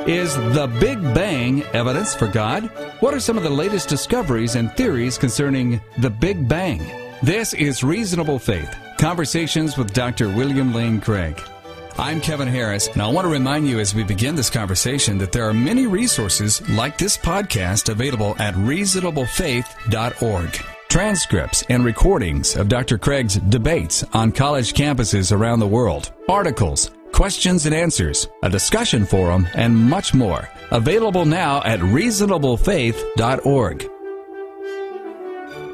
Is the Big Bang evidence for God? What are some of the latest discoveries and theories concerning the Big Bang? This is Reasonable Faith, Conversations with Dr. William Lane Craig. I'm Kevin Harris, and I want to remind you as we begin this conversation that there are many resources like this podcast available at reasonablefaith.org. Transcripts and recordings of Dr. Craig's debates on college campuses around the world, articles, questions and answers, a discussion forum, and much more. Available now at reasonablefaith.org.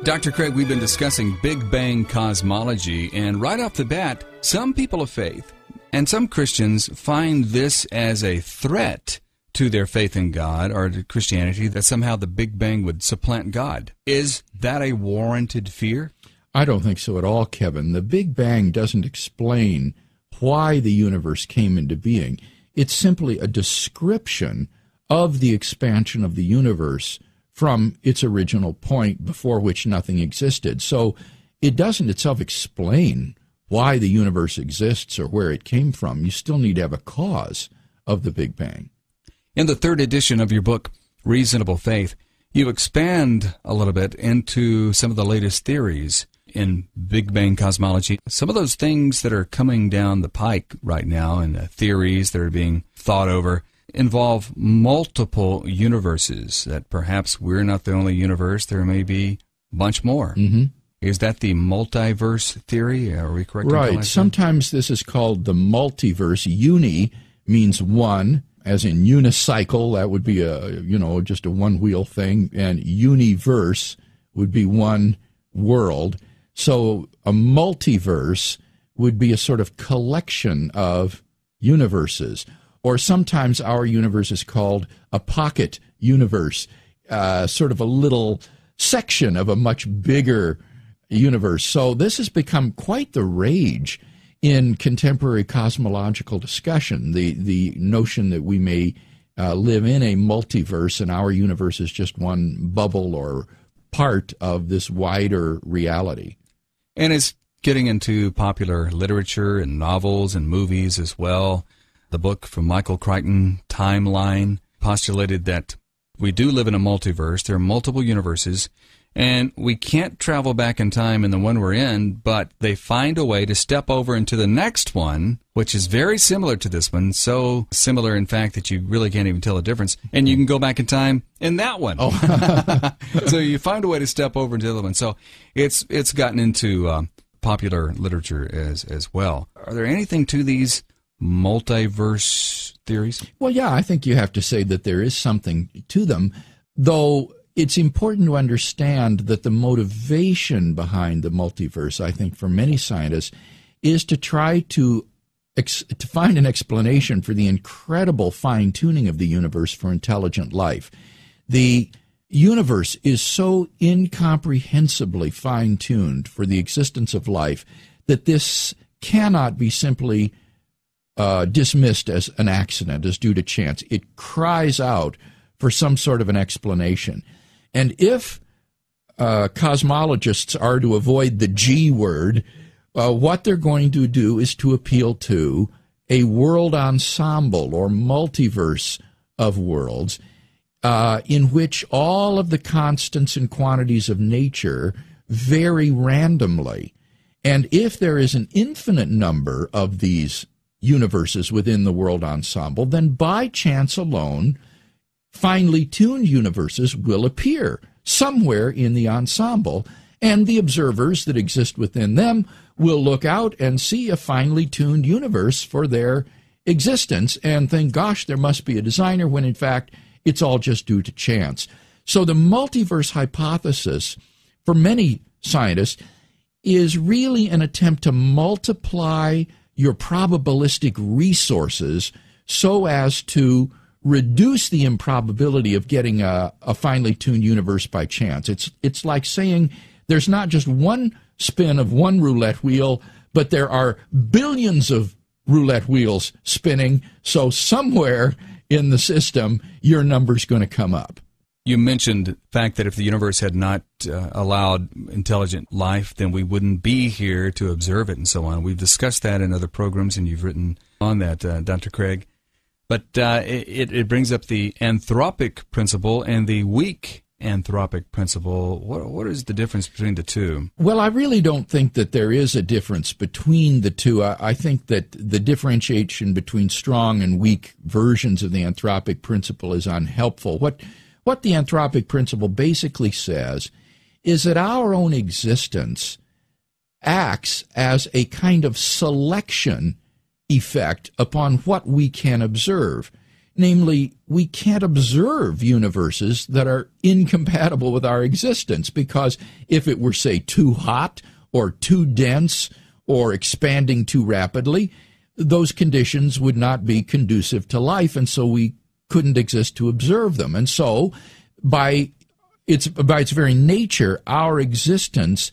Dr. Craig, we've been discussing Big Bang cosmology, and right off the bat, some people of faith and some Christians find this as a threat to their faith in God or to Christianity, that somehow the Big Bang would supplant God. Is that a warranted fear? I don't think so at all, Kevin. The Big Bang doesn't explain why the universe came into being. It's simply a description of the expansion of the universe from its original point before which nothing existed. So it doesn't itself explain why the universe exists or where it came from. You still need to have a cause of the Big Bang. In the third edition of your book, Reasonable Faith, you expand a little bit into some of the latest theories in Big Bang cosmology. Some of those things that are coming down the pike right now and theories that are being thought over involve multiple universes, that perhaps we're not the only universe. There may be a bunch more. Mm-hmm. Is that the multiverse theory? Are we correct? Right. Sometimes this is called the multiverse. Uni means one, as in unicycle. That would be just a one-wheel thing. And universe would be one world. So a multiverse would be a sort of collection of universes. Or sometimes our universe is called a pocket universe, sort of a little section of a much bigger universe. So this has become quite the rage in contemporary cosmological discussion, the notion that we may live in a multiverse and our universe is just one bubble or part of this wider reality. And it's getting into popular literature and novels and movies as well. The book from Michael Crichton, Timeline, postulated that we do live in a multiverse. There are multiple universes, and we can't travel back in time in the one we're in, but they find a way to step over into the next one, which is very similar to this one, so similar, in fact, that you really can't even tell the difference, and you can go back in time in that one. Oh. So you find a way to step over into the other one. So it's gotten into popular literature as well. Are there anything to these multiverse theories? Well, yeah, I think you have to say that there is something to them, though it's important to understand that the motivation behind the multiverse, I think, for many scientists, is to try to find an explanation for the incredible fine-tuning of the universe for intelligent life. The universe is so incomprehensibly fine-tuned for the existence of life that this cannot be simply dismissed as an accident, as due to chance. It cries out for some sort of an explanation. And if cosmologists are to avoid the G word, what they're going to do is to appeal to a world ensemble or multiverse of worlds in which all of the constants and quantities of nature vary randomly. And if there is an infinite number of these universes within the world ensemble, then by chance alone, finely tuned universes will appear somewhere in the ensemble, and the observers that exist within them will look out and see a finely tuned universe for their existence and think, gosh, there must be a designer, when in fact it's all just due to chance. So the multiverse hypothesis, for many scientists, is really an attempt to multiply your probabilistic resources so as to reduce the improbability of getting a finely tuned universe by chance. It's like saying there's not just one spin of one roulette wheel, but there are billions of roulette wheels spinning, so somewhere in the system your number's going to come up. You mentioned the fact that if the universe had not allowed intelligent life, then we wouldn't be here to observe it and so on. We've discussed that in other programs, and you've written on that, Dr. Craig. But it brings up the anthropic principle and the weak anthropic principle. What is the difference between the two? Well, I really don't think that there is a difference between the two. I think that the differentiation between strong and weak versions of the anthropic principle is unhelpful. What the anthropic principle basically says is that our own existence acts as a kind of selection effect upon what we can observe. Namely, we can't observe universes that are incompatible with our existence, because if it were, say, too hot or too dense or expanding too rapidly, those conditions would not be conducive to life, and so we couldn't exist to observe them. And so, by its very nature, our existence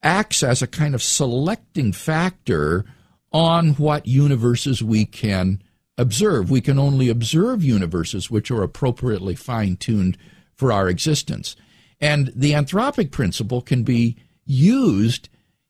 acts as a kind of selecting factor on what universes we can observe. We can only observe universes which are appropriately fine-tuned for our existence. And the anthropic principle can be used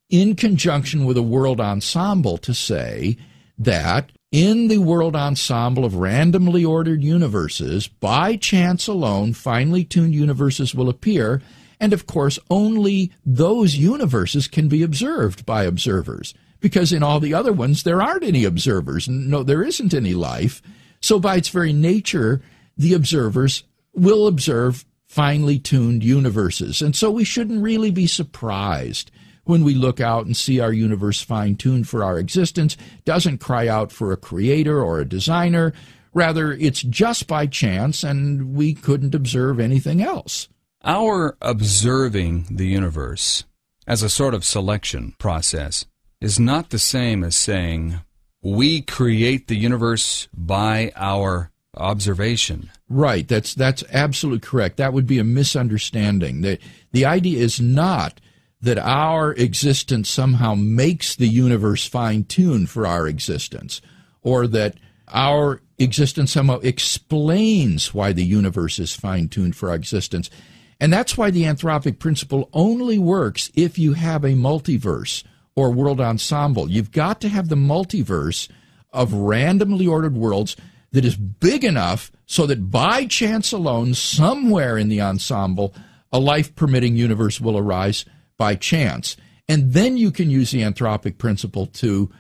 in conjunction with a world ensemble to say that in the world ensemble of randomly ordered universes, by chance alone, finely tuned universes will appear, and of course only those universes can be observed by observers, because in all the other ones there aren't any observers. No, there isn't any life. So by its very nature, the observers will observe finely tuned universes. And so we shouldn't really be surprised when we look out and see our universe fine-tuned for our existence. Doesn't cry out for a creator or a designer. Rather, it's just by chance, and we couldn't observe anything else. Our observing the universe as a sort of selection process is not the same as saying we create the universe by our observation. Right, that's absolutely correct. That would be a misunderstanding. The idea is not that our existence somehow makes the universe fine-tuned for our existence, or that our existence somehow explains why the universe is fine-tuned for our existence. And that's why the anthropic principle only works if you have a multiverse or world ensemble. You've got to have the multiverse of randomly ordered worlds that is big enough so that by chance alone, somewhere in the ensemble, a life-permitting universe will arise by chance. And then you can use the anthropic principle to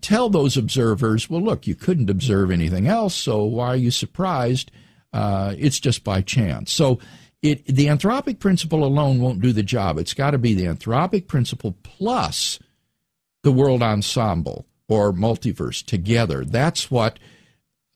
tell those observers, well, look, you couldn't observe anything else, so why are you surprised? It's just by chance. So the anthropic principle alone won't do the job. It's got to be the anthropic principle plus the world ensemble or multiverse together. That's what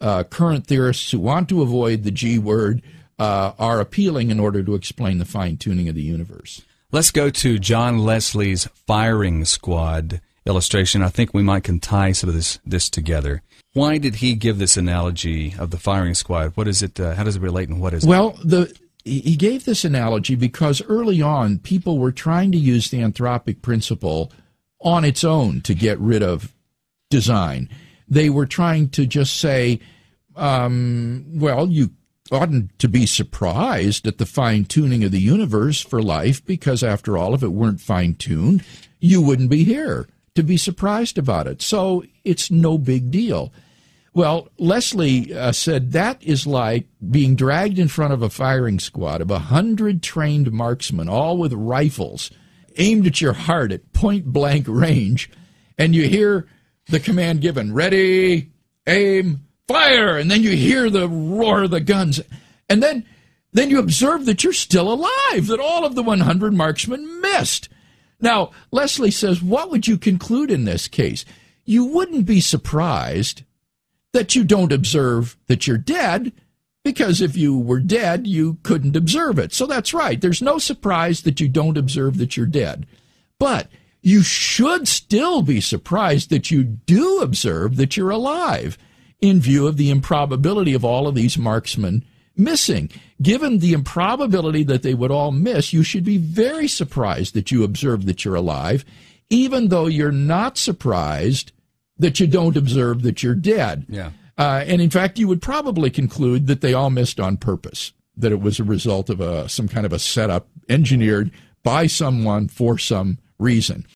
current theorists who want to avoid the G word are appealing in order to explain the fine-tuning of the universe. Let's go to John Leslie's firing squad illustration. I think we might can tie some of this together. Why did he give this analogy of the firing squad? What is it? How does it relate, and what is it? Well, he gave this analogy because early on people were trying to use the anthropic principle on its own to get rid of design. They were trying to just say, well, you oughtn't to be surprised at the fine-tuning of the universe for life, because after all, if it weren't fine-tuned, you wouldn't be here to be surprised about it. So it's no big deal. Well, Leslie said that is like being dragged in front of a firing squad of 100 trained marksmen, all with rifles, aimed at your heart at point-blank range, and you hear the command given, ready, aim, fire, and then you hear the roar of the guns, and then you observe that you're still alive, that all of the 100 marksmen missed. Now, Leslie says, what would you conclude in this case? You wouldn't be surprised that you don't observe that you're dead, because if you were dead, you couldn't observe it. So that's right. There's no surprise that you don't observe that you're dead. But you should still be surprised that you do observe that you're alive, in view of the improbability of all of these marksmen missing. Given the improbability that they would all miss, you should be very surprised that you observe that you're alive, even though you're not surprised that you don't observe that you're dead. Yeah. And in fact, you would probably conclude that they all missed on purpose, that it was a result of some kind of a setup engineered by someone for some reason.